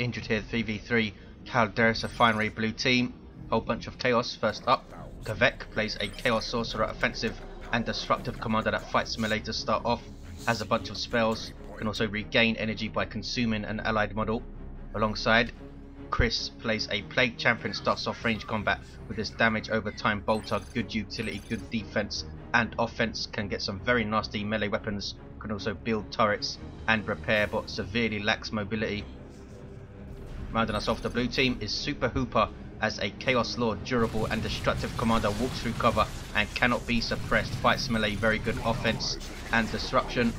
injured here. 3v3 Calderis Refinery blue team. Whole bunch of chaos. First up, Kvek plays a chaos sorcerer, offensive and disruptive commander that fights melee to start off. Has a bunch of spells. Can also regain energy by consuming an allied model. Alongside, Kris plays a plague champion, starts off range combat with his damage over time bolter, good utility, good defense and offense, can get some very nasty melee weapons, can also build turrets and repair but severely lacks mobility. Rounding us off, the blue team is Super Hooper as a Chaos Lord, durable and destructive commander, walks through cover and cannot be suppressed, fights melee, very good offense and disruption.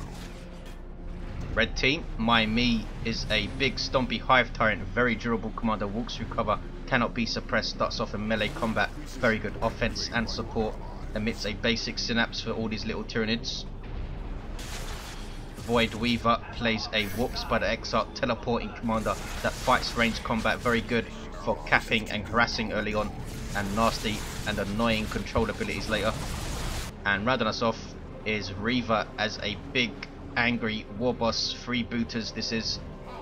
Red team, MyMe is a big stompy Hive Tyrant, very durable commander, walks through cover, cannot be suppressed, starts off in melee combat, very good offense and support, emits a basic synapse for all these little Tyranids. Void Weaver plays a Warp Spider Exarch teleporting commander that fights range combat, very good for capping and harassing early on, and nasty and annoying control abilities later. And rounding us off is Reaver as a big angry Warboss, freebooters. This is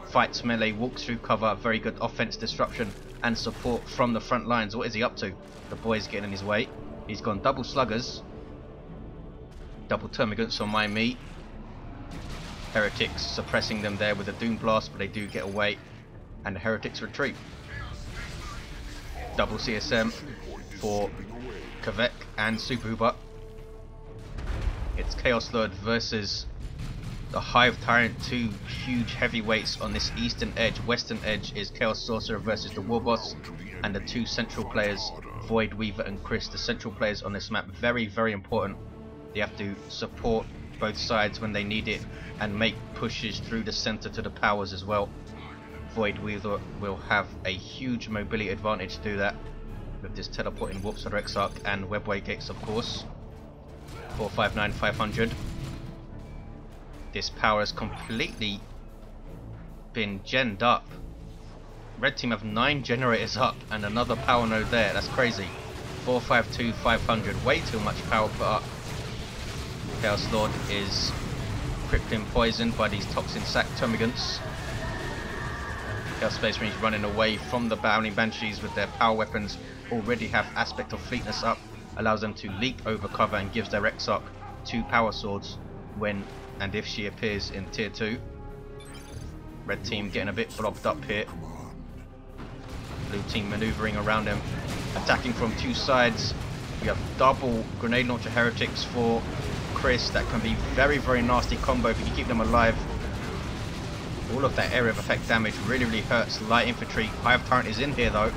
fights melee, walks through cover, very good offense, disruption and support from the front lines. What is he up to? The boy's getting in his way. He's gone double sluggers, double termagants on MyMe. Heretics suppressing them there with a doom blast, but they do get away and the heretics retreat. Double CSM for Kvek and Super Hooper. It's Chaos Lord versus the Hive Tyrant, two huge heavyweights on this eastern edge. Western edge is Chaos Sorcerer versus the Warboss, and the two central players, Void Weaver and Kris. The central players on this map, very, very important. They have to support both sides when they need it and make pushes through the center to the powers as well. Void Weaver will have a huge mobility advantage to do that with this teleporting Warp Spider Exarch and Webway Gates, of course. 459 500. This power has completely been genned up. Red team have 9 generators up and another power node there. That's crazy. 452 500. Way too much power put up. Chaos Lord is crippling poisoned by these toxin sack termagants. Chaos Space Marines running away from the Bounding Banshees with their power weapons. Already have aspect of fleetness up. Allows them to leap over cover and gives their Exarch 2 power swords when and if she appears in tier 2. Red team getting a bit blobbed up here. Blue team maneuvering around them, attacking from 2 sides. We have double grenade launcher heretics for Kris. That can be very, very nasty combo if you keep them alive. All of that area of effect damage really, really hurts light infantry. Hive Tyrant is in here though.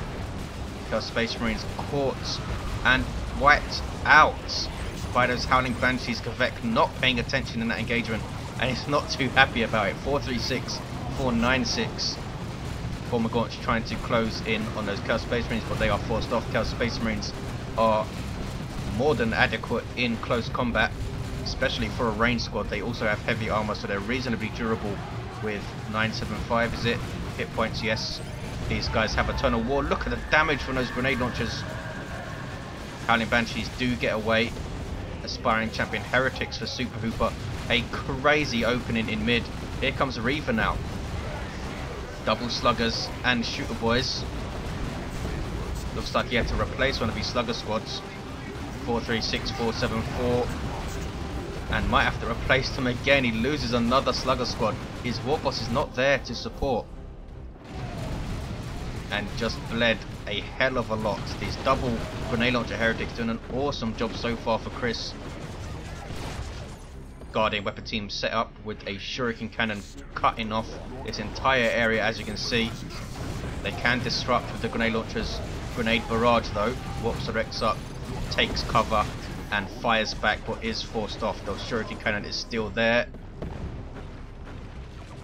Chaos Space Marines caught and wiped out by those Howling Banshees. Kvek not paying attention in that engagement and he's not too happy about it. 436, 496. Warboss trying to close in on those Chaos Space Marines, but they are forced off. Chaos Space Marines are more than adequate in close combat, especially for a ranged squad. They also have heavy armor, so they're reasonably durable with 975, is it? Hit points, yes. These guys have Eternal War. Look at the damage from those grenade launchers. Howling Banshees do get away. Aspiring Champion Heretics for Super Hooper. A crazy opening in mid. Here comes Reaver now. Double sluggers and shooter boys. Looks like he had to replace one of his slugger squads. 436, 474. And might have to replace them again. He loses another slugger squad. His Warboss is not there to support. And just bled a hell of a lot. These double grenade launcher heretics doing an awesome job so far for Kris. Guardian weapon team set up with a shuriken cannon cutting off this entire area, as you can see. They can disrupt with the grenade launchers. Grenade barrage though. Warp Spider Exarch takes cover and fires back but is forced off. The shuriken cannon is still there.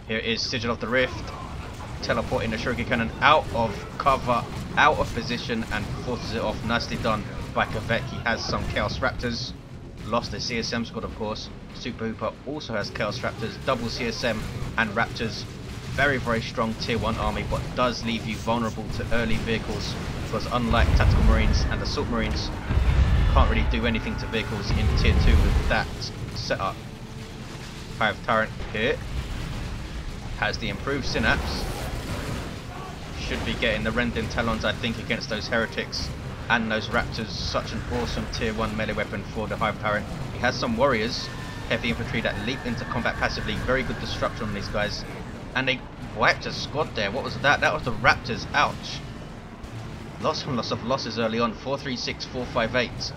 Here is Sigil of the Rift, teleporting the shuriken cannon out of cover, out of position, and forces it off. Nicely done by Kvek. He has some Chaos Raptors. Lost the CSM squad, of course. Super Hooper also has Chaos Raptors, double CSM and Raptors. Very, very strong tier 1 army, but does leave you vulnerable to early vehicles, because unlike Tactical Marines and Assault Marines, you can't really do anything to vehicles in tier 2 with that setup. Hive Tyrant here has the improved synapse. should be getting the Rending Talons, I think, against those heretics and those raptors. Such an awesome tier 1 melee weapon for the Hive Tyrant. He has some warriors, heavy infantry, that leap into combat passively. Very good destruction on these guys. And they wiped a squad there. What was that? That was the raptors. Ouch. Lots of losses early on. 436, 458.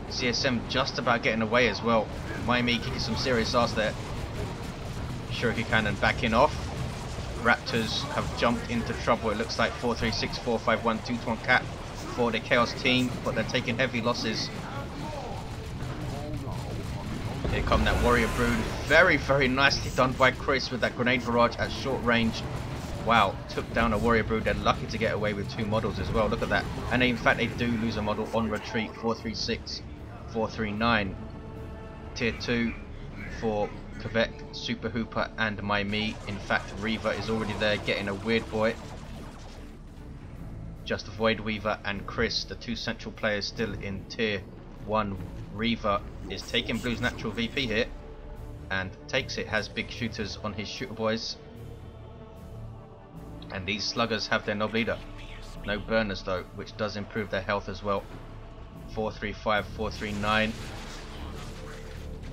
CSM just about getting away as well. MyMe kicking some serious ass there. Shuriken Cannon backing off. Raptors have jumped into trouble. It looks like 436, 451, 2-to-1 cap for the Chaos team, but they're taking heavy losses. Here come that Warrior Brood. Very, very nicely done by Kris with that grenade barrage at short range. Wow, took down a Warrior Brood. They're lucky to get away with 2 models as well. Look at that. And in fact, they do lose a model on retreat. 436, 439. Tier 2 for Kvek, Super Hooper and MyMe. In fact, Reaver is already there getting a weird boy. Just Void Weaver and Kris, the 2 central players, still in tier 1. Reaver is taking Blue's natural VP here and takes it. Has big shooters on his shooter boys. And these sluggers have their Nob Leader. No burners though, which does improve their health as well. 435, 439.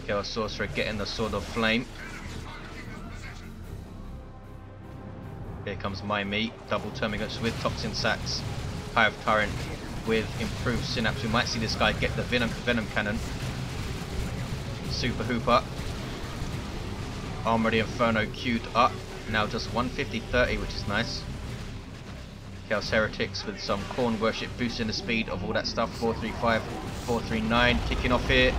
Chaos Sorcerer getting the Sword of Flame. Here comes MyMe, double Terminus with Toxin Sacks. Hive Tyrant with improved Synapse. We might see this guy get the Venom Cannon. Super Hooper. Armored Inferno queued up. Now just 150-30, which is nice. Chaos Heretics with some Corn Worship boosting the speed of all that stuff. 435, 439. Kicking off here.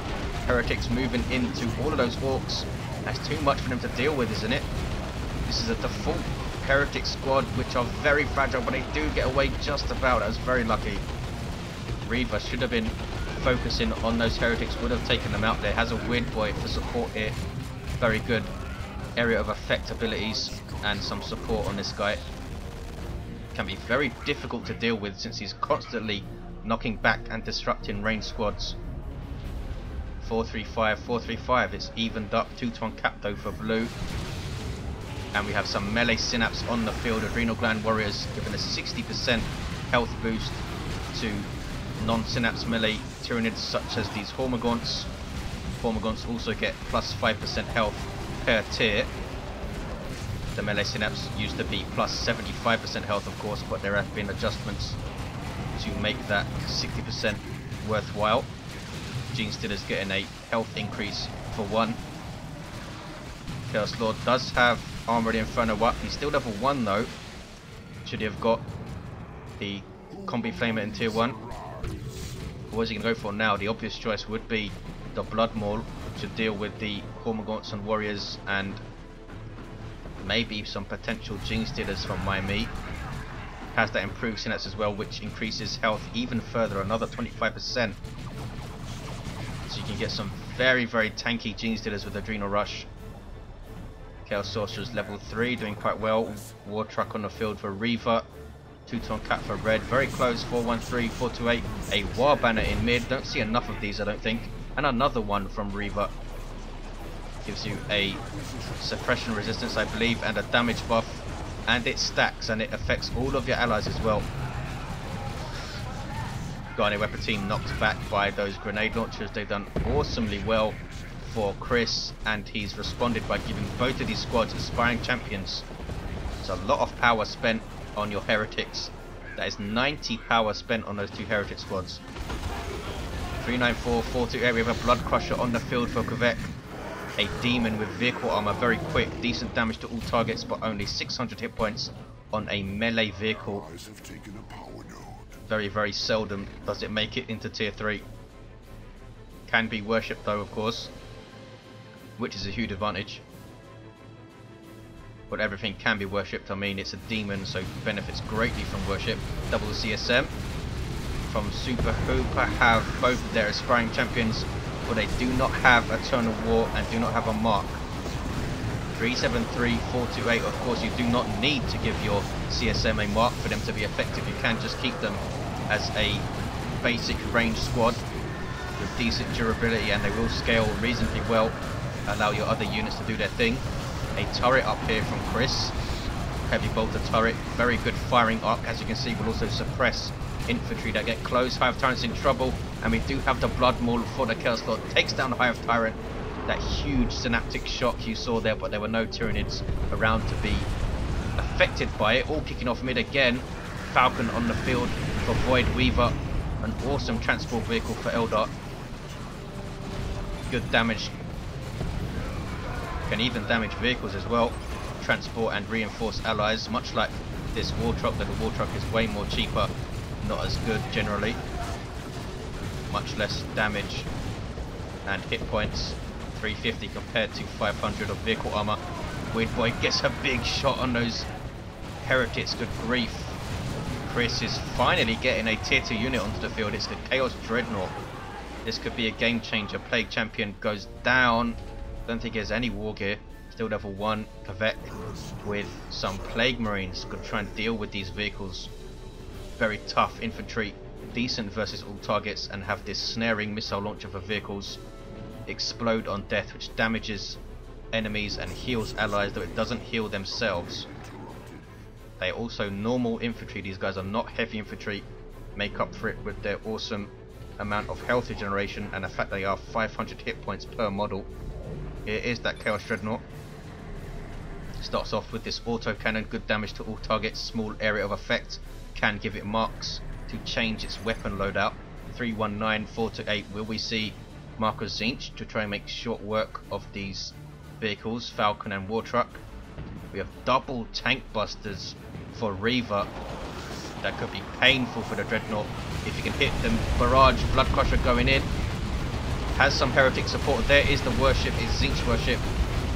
Heretics moving into all of those Orks. That's too much for them to deal with, isn't it? This is a default Heretic squad, which are very fragile, but they do get away just about. That was very lucky. Reaver should have been focusing on those Heretics, would have taken them out there. Has a weird boy for support here. Very good area of effect abilities and some support on this guy. Can be very difficult to deal with since he's constantly knocking back and disrupting ranged squads. 435, 435. It's evened up. 2-to-1 cap though for Blue. And we have some melee Synapse on the field. Adrenal Gland Warriors giving a 60% health boost to non-Synapse melee Tyranids such as these Hormagaunts. Hormagaunts also get plus 5% health per tier. The melee Synapse used to be plus 75% health, of course, but there have been adjustments to make that 60% worthwhile. Gene Stealer's getting a health increase for 1. Chaos Lord does have Armored Inferno up. He's still level 1 though. Should he have got the Combi Flamer in tier 1? What is he going to go for now? The obvious choice would be the Blood Maul to deal with the Hormagaunts and Warriors, and maybe some potential Gene Stealers from MyMe. Has that improved Synapse as well, which increases health even further, another 25%. So you can get some very, very tanky Gene Stealers with Adrenal Rush. Chaos Sorcerer's level 3, doing quite well. War Truck on the field for Reaver. 2-to-1 cap for Red, very close. 413, 428. A War Banner in mid. Don't see enough of these, I don't think. And another one from Reaver. Gives you a suppression resistance, I believe, and a damage buff. And it stacks and it affects all of your allies as well. Guardian Weapon Team knocked back by those grenade launchers. They've done awesomely well for Kris, and he's responded by giving both of these squads aspiring champions. It's a lot of power spent on your heretics. That is 90 power spent on those 2 heretic squads. 394, 428. We have a Blood Crusher on the field for Kvek. A demon with vehicle armor, very quick, decent damage to all targets, but only 600 hit points on a melee vehicle. Very, very seldom does it make it into tier 3. Can be worshipped though, of course, which is a huge advantage. But everything can be worshipped. I mean, it's a demon, so benefits greatly from worship. Double CSM from Super Hooper have both their aspiring champions, but they do not have Eternal War and do not have a mark. 373, 428. Of course, you do not need to give your CSM a mark for them to be effective. You can just keep them as a basic range squad with decent durability, and they will scale reasonably well. Allow your other units to do their thing. A turret up here from Kris. heavy bolter turret. Very good firing arc, as you can see, will also suppress infantry that get close. Hive Tyrant's in trouble, and we do have the Blood Maul for the Chaos Lord. Takes down the Hive Tyrant. That huge synaptic shock you saw there, but there were no Tyranids around to be affected by it. All kicking off mid again. Falcon on the field for Void Weaver. An awesome transport vehicle for Eldar. Good damage. Can even damage vehicles as well. Transport and reinforce allies, much like this war truck, though the war truck is way more cheaper, not as good generally. Much less damage and hit points. 350 compared to 500 of vehicle armor. Weird Boy gets a big shot on those heretics. Good grief. Kris is finally getting a tier 2 unit onto the field. It's the Chaos Dreadnought. This could be a game changer. Plague Champion goes down. Don't think he has any war gear. Still level 1. Kvek with some Plague Marines. Could try and deal with these vehicles. Very tough infantry. Decent versus all targets, and have this snaring missile launcher for vehicles. Explode on death, which damages enemies and heals allies, though it doesn't heal themselves. They are also normal infantry. These guys are not heavy infantry. Make up for it with their awesome amount of health regeneration and the fact they are 500 hit points per model. Here is that Chaos Dreadnought. Starts off with this auto cannon. Good damage to all targets. Small area of effect. Can give it marks to change its weapon loadout. 319, 428. Will we see Marcus Zinch to try and make short work of these vehicles, Falcon and War Truck? We have double tank busters for Reaver. That could be painful for the Dreadnought if you can hit them. Barrage, Blood Crusher going in. Has some heretic support. There is the worship, it's Zinch worship.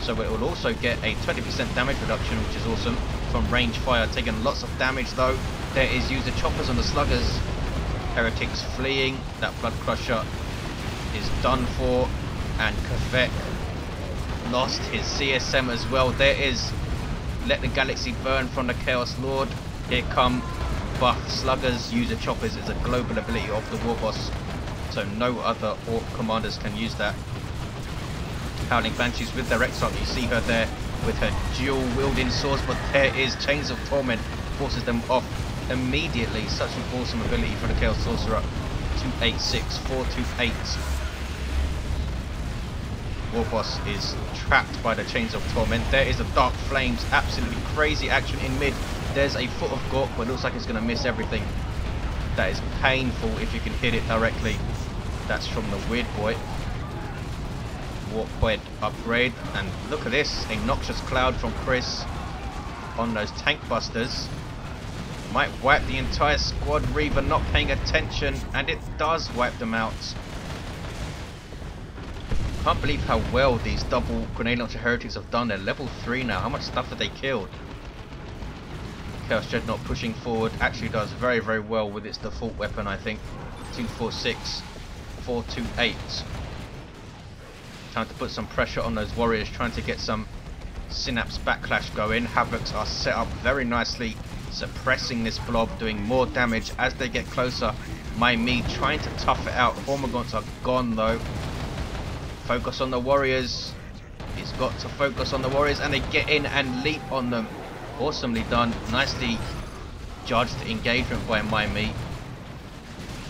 So it will also get a 20% damage reduction, which is awesome. From range fire, taking lots of damage though. There is user choppers on the sluggers. Heretics fleeing. That Blood Crusher is done for, and Kvek lost his CSM as well. There is Let the Galaxy Burn from the Chaos Lord. Here come buff sluggers. User choppers is a global ability of the Warboss, so no other Orc commanders can use that. Howling Banshees with their Exarch. You see her there with her dual wielding swords, but there is Chains of Torment, forces them off immediately. Such an awesome ability for the Chaos Sorcerer. 286, 428. Warboss is trapped by the Chains of Torment. There is the Dark Flames. Absolutely crazy action in mid. There's a Foot of Gork, but it looks like it's going to miss everything. That is painful if you can hit it directly. That's from the Weird Boy. Warp Point upgrade. And look at this. A Noxious Cloud from Kris on those tank busters. Might wipe the entire squad. Reaver not paying attention, and it does wipe them out. Can't believe how well these double grenade launcher heretics have done. They're level 3 now. How much stuff have they killed? Chaos Dreadnought pushing forward actually does very, very well with its default weapon, I think. 246, 428. Time to put some pressure on those warriors, trying to get some synapse backlash going. Havocs are set up very nicely, suppressing this blob, doing more damage as they get closer. MyMe trying to tough it out. Hormagaunts are gone though. Focus on the warriors. He's got to focus on the warriors, and they get in and leap on them. Awesomely done. Nicely judged engagement by MyMe.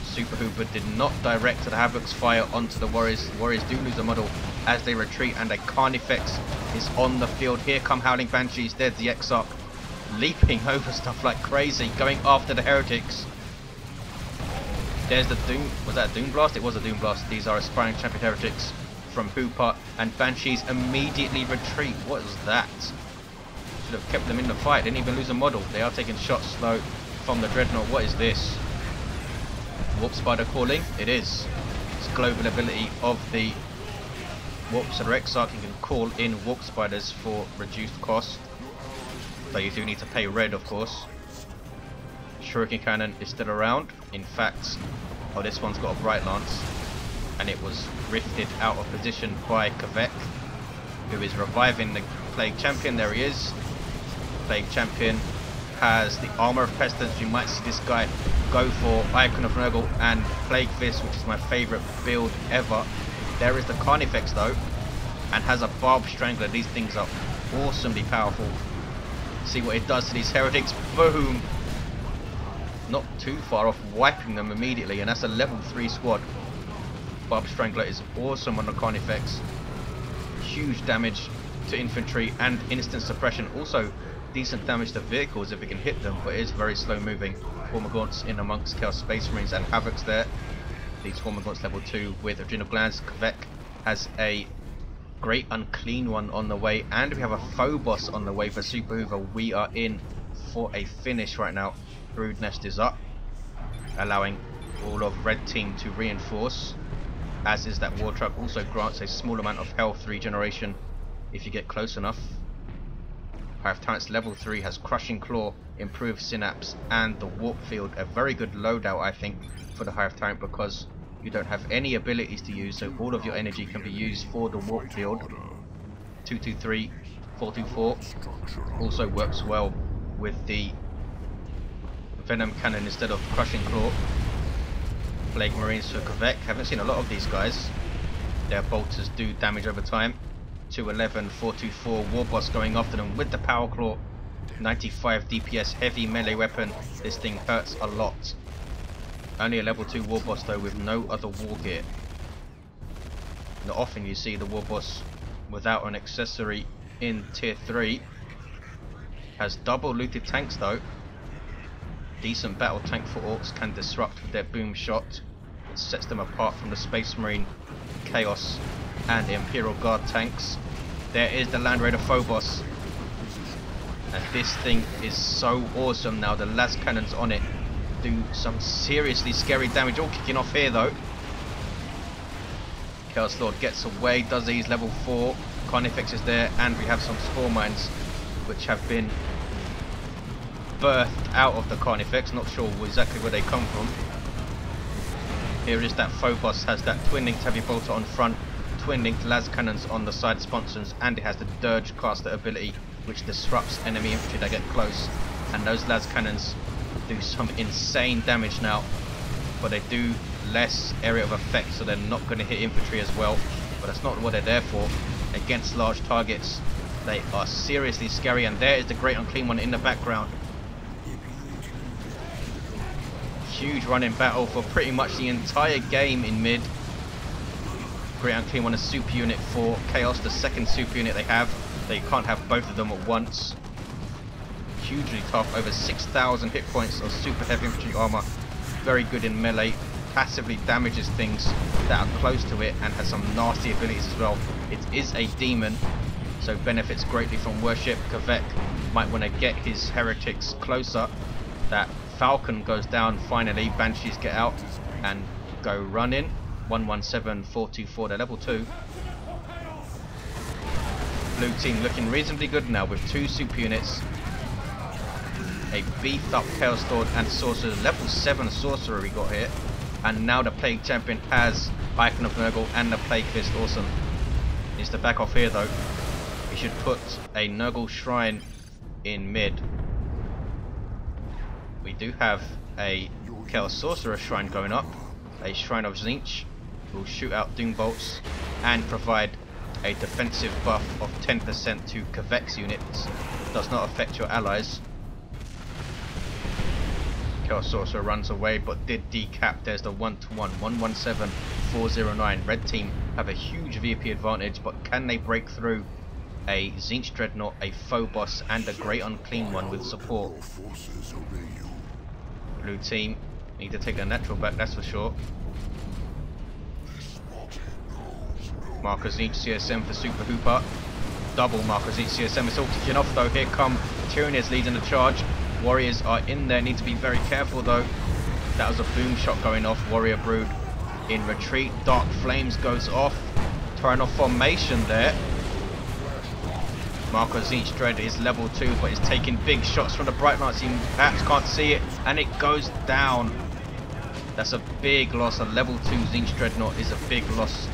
Super Hooper did not direct the Havoc's fire onto the warriors. The warriors do lose a model as they retreat, and a Carnifex is on the field. Here come Howling Banshees. There's the Exarch leaping over stuff like crazy, going after the heretics. There's the Doom. Was that a Doom Blast? It was a Doom Blast. These are aspiring champion heretics from Hooper, and Banshees immediately retreat. What is that? Should have kept them in the fight. Didn't even lose a model. They are taking shots slow from the Dreadnought. What is this? Warp Spider calling? It is. It's global ability of the Warp Spider Exarch. You can call in Warp Spiders for reduced cost. Though you do need to pay red, of course. Shuriken Cannon is still around. In fact, oh, this one's got a Bright Lance, and it was rifted out of position by Kvek, who is reviving the Plague Champion. There he is. Plague Champion has the Armor of Pestilence. You might see this guy go for Icon of Nurgle and Plague Fist, which is my favourite build ever. There is the Carnifex though, and has a Barb Strangler. These things are awesomely powerful. See what it does to these heretics. Boom! Not too far off, wiping them immediately, and that's a level 3 squad. Barb Strangler is awesome on the Carnifex. Huge damage to infantry and instant suppression. Also decent damage to vehicles if it can hit them, but it is very slow moving. Hormagaunts in amongst Chaos Space Marines and Havocs there. These Hormagaunts level 2 with adrenal glands. Kvek has a great unclean one on the way, and we have a faux boss on the way for Super Hoover. We are in for a finish right now. Brood Nest is up, allowing all of red team to reinforce, as is that war truck. Also grants a small amount of health regeneration if you get close enough. Hive Tyrant's level 3 has Crushing Claw, improved Synapse, and the Warp Field. A very good loadout, I think, for the Hive Tyrant, because you don't have any abilities to use, so all of your energy can be used for the Warp Field. 223, 424 also works well with the Venom Cannon instead of Crushing Claw. Plague Marines for Kvek. Haven't seen a lot of these guys. Their bolters do damage over time. 211, 424, Warboss going after them with the Power Claw. 95 DPS, heavy melee weapon. This thing hurts a lot. Only a level 2 Warboss though, with no other war gear. Not often you see the Warboss without an accessory in tier 3. Has double looted tanks though. Decent battle tank for Orks, can disrupt with their boom shot. It sets them apart from the Space Marine, Chaos and Imperial Guard tanks. There is the Land Raider Phobos, and this thing is so awesome now. The las cannons on it do some seriously scary damage. All kicking off here though. Chaos Lord gets away, does his level 4. Carnifex is there, and we have some Spore Mines which have been birthed out of the Carnifex. Not sure exactly where they come from. Here is that Phobos, has that twin linked heavy bolter on front, twin linked las cannons on the side sponsons, and it has the Dirge caster ability which disrupts enemy infantry that get close. And those las cannons do some insane damage now, but they do less area of effect, so they're not going to hit infantry as well. But that's not what they're there for. Against large targets they are seriously scary, and there is the Great Unclean One in the background. Huge running battle for pretty much the entire game in mid. Great Unclean One, a super unit for Chaos, the second super unit they have. They can't have both of them at once. Hugely tough, over 6,000 hit points of super heavy infantry armor. Very good in melee, passively damages things that are close to it, and has some nasty abilities as well. It is a demon, so benefits greatly from worship. Kvek might want to get his heretics closer. That Falcon goes down finally. Banshees get out and go running. 117, 424, they're level 2. Blue team looking reasonably good now with 2 super units. A beefed up Chaos Lord and Sorcerer, level 7 Sorcerer we got here. And now the Plague Champion has Icon of Nurgle and the Plague Fist. Awesome. Needs to back off here though. We should put a Nurgle Shrine in mid. We do have a Chaos Sorcerer Shrine going up. A Shrine of Tzeentch will shoot out Doom Bolts and provide a defensive buff of 10% to Kvek's units. Does not affect your allies. Chaos Sorcerer runs away but did decap. There's the 1-to-1, 117, 409. Red team have a huge VP advantage, but can they break through a Tzeentch Dreadnought, a Phobos and a Great Unclean One with support? Blue team need to take their natural back, that's for sure. Marker Tzeentch CSM for Super Hooper. Double Marker Tzeentch CSM. It's all kicking off though. Here come Tyranids leading the charge. Warriors are in there. Need to be very careful though. That was a boom shot going off. Warrior Brood in retreat. Dark Flames goes off. Tyrant formation there. Marker Tzeentch Dread is level 2, but is taking big shots from the Bright Knights. He perhaps can't see it, and it goes down. That's a big loss. A level 2 Tzeentch Dreadnought is a big loss.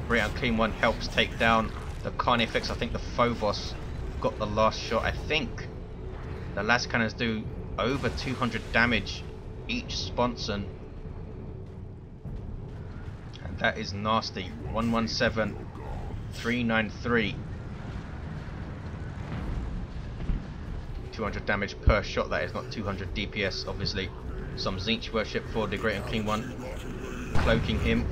Great Unclean One helps take down the Carnifex. I think the Phobos got the last shot. I think the las cannons do over 200 damage each sponson, and that is nasty. 117, 393. 200 damage per shot, that is, not 200 DPS obviously. Some Tzeentch worship for the Great Unclean One, cloaking him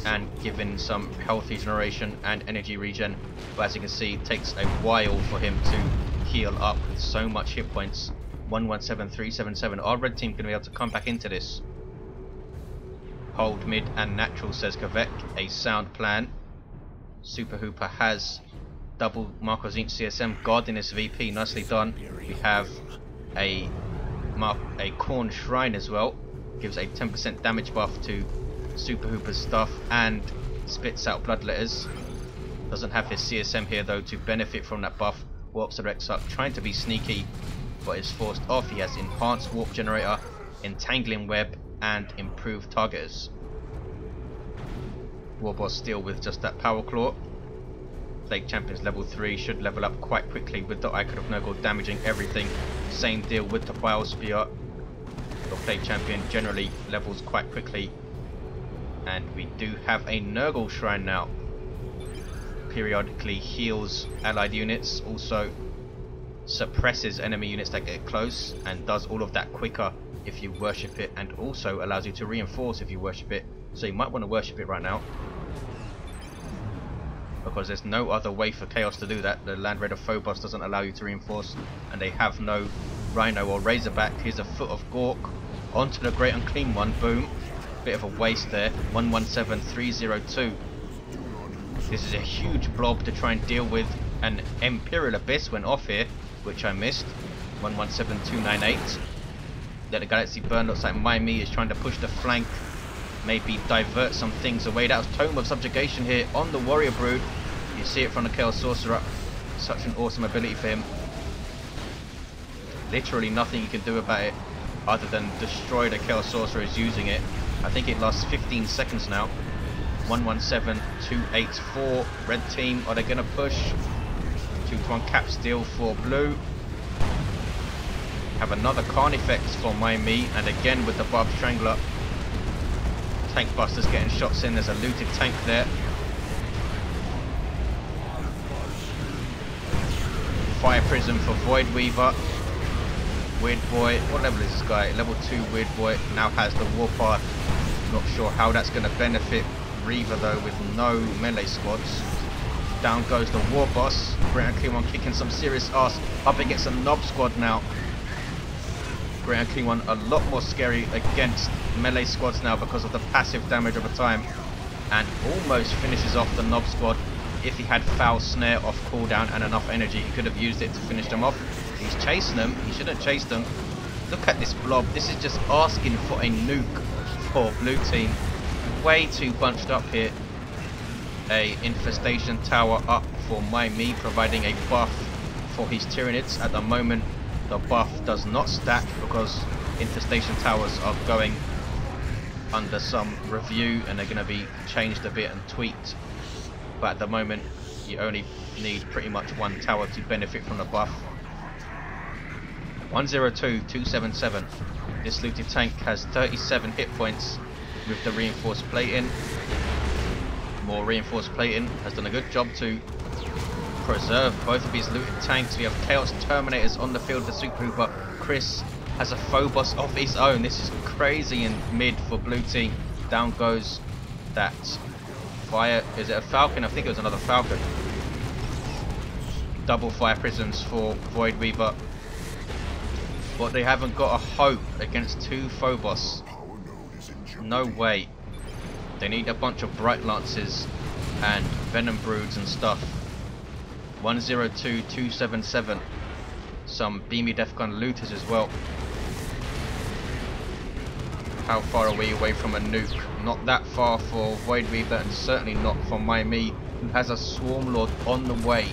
and giving some health regeneration and energy regen. But as you can see, it takes a while for him to heal up with so much hit points. 117, 377. Our red team going to be able to come back into this. Hold mid and natural, says Kvek. A sound plan. Super Hooper has double Marco Tzeentch CSM guarding this VP. Nicely done. We have a Khorne Shrine as well. Gives a 10% damage buff to Super Hooper's stuff and spits out bloodletters. Doesn't have his CSM here though to benefit from that buff. Warps the Exarch, trying to be sneaky, but is forced off. He has enhanced warp generator, entangling web, and improved targeters. Warboss still with just that power claw. Plague Champion's level 3 should level up quite quickly with the Icon of Nurgle damaging everything. Same deal with the Bile Spear. The Plague Champion generally levels quite quickly. And we do have a Nurgle Shrine now. Periodically heals allied units, also suppresses enemy units that get close, and does all of that quicker if you worship it, and also allows you to reinforce if you worship it. So you might want to worship it right now, because there's no other way for Chaos to do that. The Land Raider Phobos doesn't allow you to reinforce, and they have no Rhino or Razorback. Here's a Foot of Gork onto the Great Unclean One. Boom. Bit of a waste there. 117, 302. This is a huge blob to try and deal with. An Imperial Abyss went off here, which I missed. 117, 298. Let the Galaxy burn. Looks like MyMe is trying to push the flank, maybe divert some things away. That was Tome of Subjugation here on the Warrior Brood. You see it from the Chaos Sorcerer. Such an awesome ability for him. Literally nothing you can do about it other than destroy the Chaos Sorcerer is using it. I think it lasts 15 seconds now. 117, 284. Red team, are they going to push? 2-1 cap steal for blue. Have another Carnifex for MyMe, and again with the Barbed Strangler. Tank Busters getting shots in. There's a looted tank there. Fire Prism for Void Weaver. Weird Boy, what level is this guy? Level 2 Weird Boy now has the Warpath. Not sure how that's going to benefit Reaver though, with no melee squads. Down goes the Warboss. Great Unclean One kicking some serious ass up against a Nob squad now. Great Unclean One a lot more scary against melee squads now because of the passive damage over time, and almost finishes off the Nob squad. If he had Foul Snare off cooldown and enough energy, he could have used it to finish them off. He's chasing them. He shouldn't chase them. Look at this blob. This is just asking for a nuke for blue team. Way too bunched up here. A infestation tower up for MyMe, providing a buff for his Tyranids. At the moment, the buff does not stack because infestation towers are going under some review and they're going to be changed a bit and tweaked. But at the moment, you only need pretty much one tower to benefit from the buff. 102, 277. This looted tank has 37 hit points with the reinforced plating. More reinforced plating has done a good job to preserve both of his looted tanks. We have Chaos Terminators on the field for Super Hooper. Kris has a Phobos of his own. This is crazy in mid for blue team. Down goes that fire. Is it a Falcon? I think it was another Falcon. Double Fire Prisms for Void Weaver. But they haven't got a hope against 2 Phobos. No way. They need a bunch of Bright Lances and Venom Broods and stuff. 102, 277. Some Beamy Death Gun looters as well. How far are we away from a nuke? Not that far for Void Weaver, and certainly not for MyMe, who has a Swarm Lord on the way.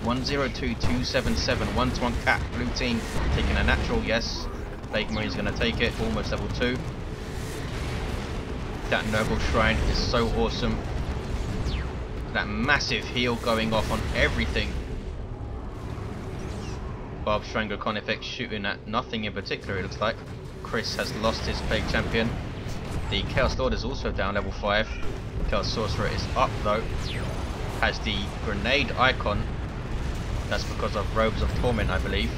102, 277. 1-1 cap. Blue team taking a natural, yes. Plague Marine's going to take it. Almost level 2. That Nurgle Shrine is so awesome. That massive heal going off on everything. Barbed Strangler Carnifex shooting at nothing in particular, it looks like. Kris has lost his Plague Champion. The Chaos Lord is also down, level 5. Chaos Sorcerer is up though. Has the Grenade icon. That's because of Robes of Torment, I believe.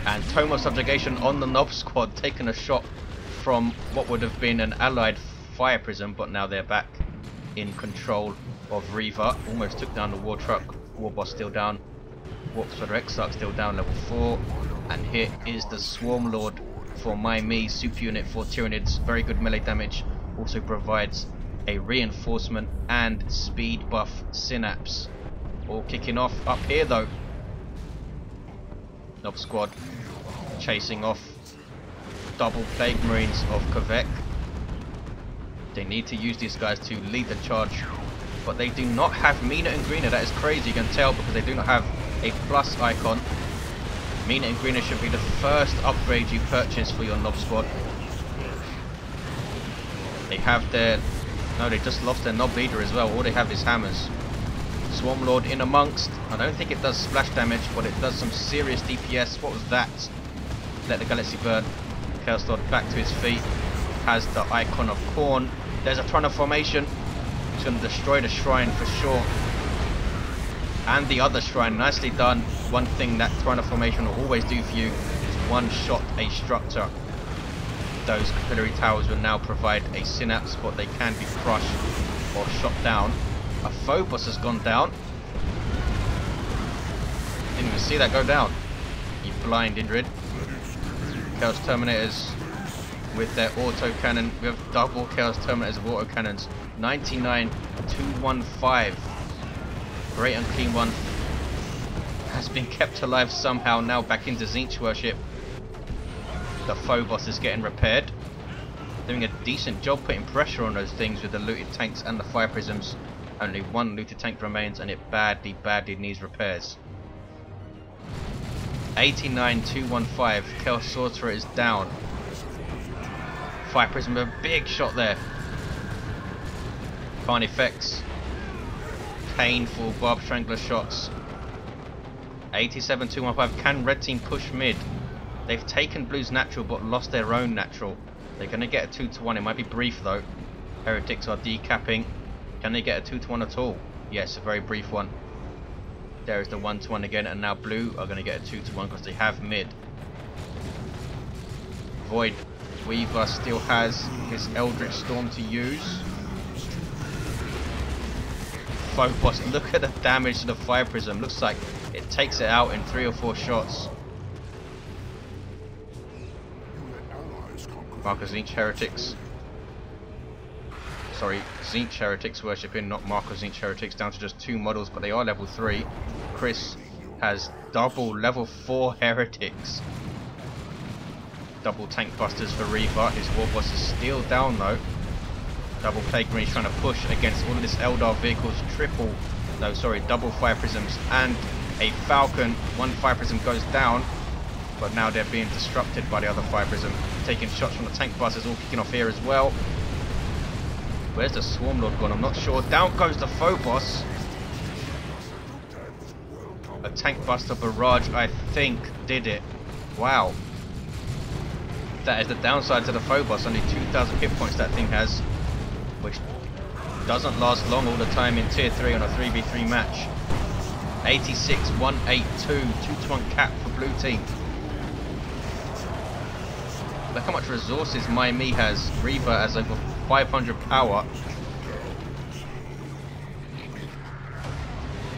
And Tome of Subjugation on the Nob squad, taking a shot from what would have been an allied fire prism, but now they're back in control of Reaver. Almost took down the war truck. Warboss still down. Exarch still down, level 4. And here is the Swarm Lord for MyMe, super unit for Tyranids. Very good melee damage. Also provides a reinforcement and speed buff synapse. All kicking off up here though. Nob squad chasing off double Plague Marines of Kvek. They need to use these guys to lead the charge, but they do not have Meaner and Greener. That is crazy, you can tell, because they do not have a plus icon. Meaner and Greener should be the first upgrade you purchase for your Nob squad. They have their... no, they just lost their Nob leader as well. All they have is hammers. Swarm Lord in amongst. I don't think it does splash damage, but it does some serious DPS. What was that? Let the galaxy burn. Chaos Lord back to his feet. Has the icon of Khorne. There's a Trunner formation. It's going to destroy the shrine for sure. And the other shrine. Nicely done. One thing that Trunner formation will always do for you is one-shot a structure. Those capillary towers will now provide a synapse, but they can be crushed or shot down. A Phobos has gone down. Didn't even see that go down. You blind Indrid. Chaos Terminators with their auto cannon. We have double Chaos Terminators of auto cannons. 99-215. Great Unclean One has been kept alive somehow. Now back into Tzeentch worship. The Phobos is getting repaired. Doing a decent job putting pressure on those things with the looted tanks and the fire prisms. Only one looted tank remains and it badly needs repairs. 89-215. Chaos Sorcerer is down. Fire prism with a big shot there. Carnifex. Painful Barb Strangler shots. 87-215. Can red team push mid? They've taken blue's natural but lost their own natural. They're going to get a 2-1. It might be brief though. Heretics are decapping. Can they get a 2-1 at all? Yes, a very brief one. There is the 1-1 again, and now blue are going to get a 2-1 because they have mid. Void Weaver still has his Eldritch Storm to use. Phobos, look at the damage to the Fire Prism. Looks like it takes it out in 3 or 4 shots. Marcus Tzeentch Heretics. Sorry, Tzeentch Heretics worshipping, not Marcus Tzeentch Heretics, down to just 2 models, but they are level 3. Kris has double level 4 Heretics. Double Tank Busters for Reaver. His Warboss is still down though. Double Plague Marine trying to push against all of this Eldar vehicles. Double Fire Prisms and a Falcon. One Fire Prism goes down, but now they're being disrupted by the other Fire Prism. Taking shots from the Tank Busters, all kicking off here as well. Where's the Swarm Lord gone? I'm not sure. Down goes the Phobos. A Tank Buster barrage, I think, did it. Wow. That is the downside to the Phobos. Only 2,000 hit points that thing has, which doesn't last long all the time in tier 3 on a 3v3 match. 86-182. 2-1 cap for blue team. Look how much resources MyMe has. Reaver has over 500 power.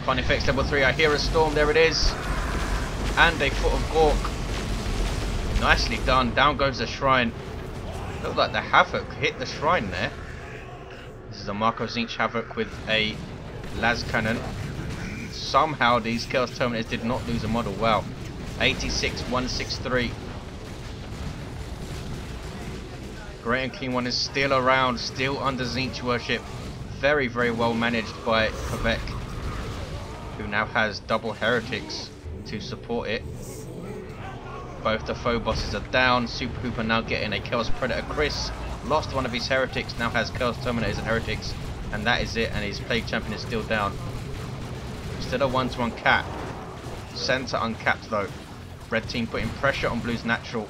Carnifex level 3. I hear a storm. There it is. And a Foot of Gork. Nicely done. Down goes the shrine. Looked like the Havoc hit the shrine there. This is a Marcus Tzeentch Havoc with a las cannon. Somehow these Chaos Terminators did not lose a model. Wow. 86-163. Great and Clean One is still around, still under Tzeentch worship. Very well managed by Kvek, who now has double Heretics to support it. Both the Phoboses are down. Super Hooper now getting a Chaos Predator. Kris lost one of his Heretics, now has Chaos Terminators and Heretics, and that is it, and his Plague Champion is still down. Still a 1-1 cap. Center uncapped though. Red team putting pressure on blue's natural.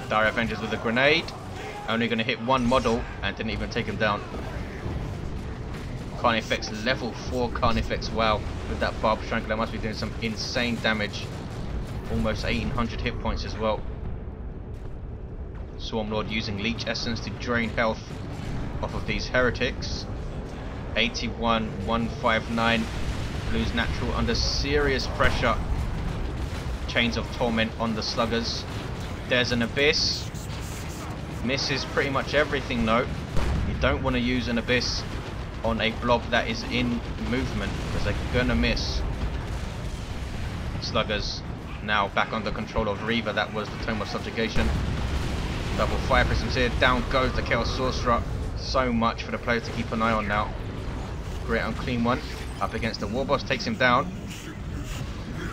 Dire Avengers with a grenade. Only going to hit one model and didn't even take him down. Carnifex, level 4 Carnifex, wow, with that Barb Strangler must be doing some insane damage. Almost 1800 hit points as well. Swarmlord using Leech Essence to drain health off of these heretics. 81, 159, Blues Natural under serious pressure. Chains of Torment on the sluggers. There's an Abyss. Misses pretty much everything though. You don't want to use an Abyss on a blob that is in movement because they're gonna miss. Sluggers now back under control of Reaver. That was the Tome of Subjugation. Double Fire Prisms here. Down goes the Chaos Sorcerer. So much for the players to keep an eye on now. Great Unclean One up against the Warboss, takes him down.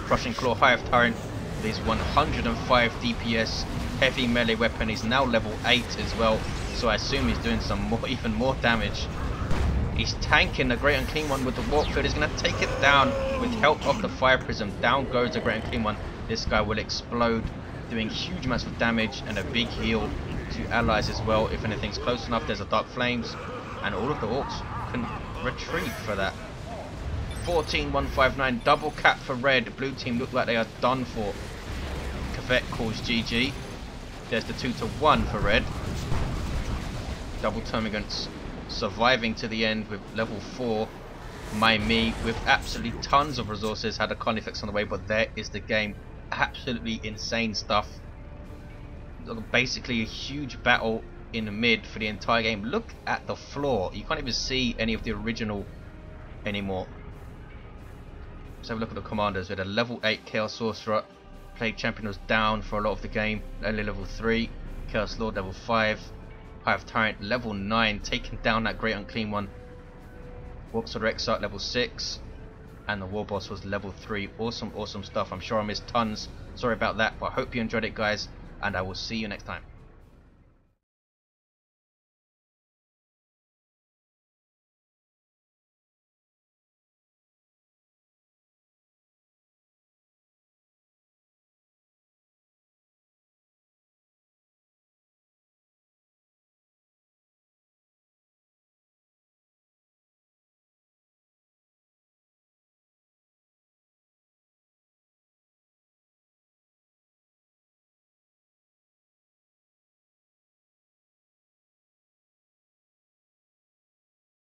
Crushing Claw Hive Tyrant. This 105 DPS heavy melee weapon is now level 8 as well, so I assume he's doing some more, even more damage. He's tanking the Great Unclean One with the Warp Field. He's going to take it down with help of the Fire Prism. Down goes the Great Unclean One. This guy will explode, doing huge amounts of damage and a big heal to allies as well. If anything's close enough, there's a Dark Flames, and all of the Orks can retreat for that. 14-159, double cap for red. Blue team look like they are done for. Kvek calls GG. There's the 2-1 for red. Double Termagants surviving to the end with level 4. MyMe with absolutely tons of resources, had a Carnifex on the way, but there is the game. Absolutely insane stuff. Basically a huge battle in the mid for the entire game. Look at the floor. You can't even see any of the original anymore. Let's have a look at the commanders. We had a level 8 Chaos Sorcerer. Plague Champion was down for a lot of the game. Only level 3. Chaos Lord level 5. Hive Tyrant level 9. Taking down that Great Unclean One. Orks or Exarch level 6. And the Warboss was level 3. Awesome, awesome stuff. I'm sure I missed tons. Sorry about that. But I hope you enjoyed it, guys. And I will see you next time.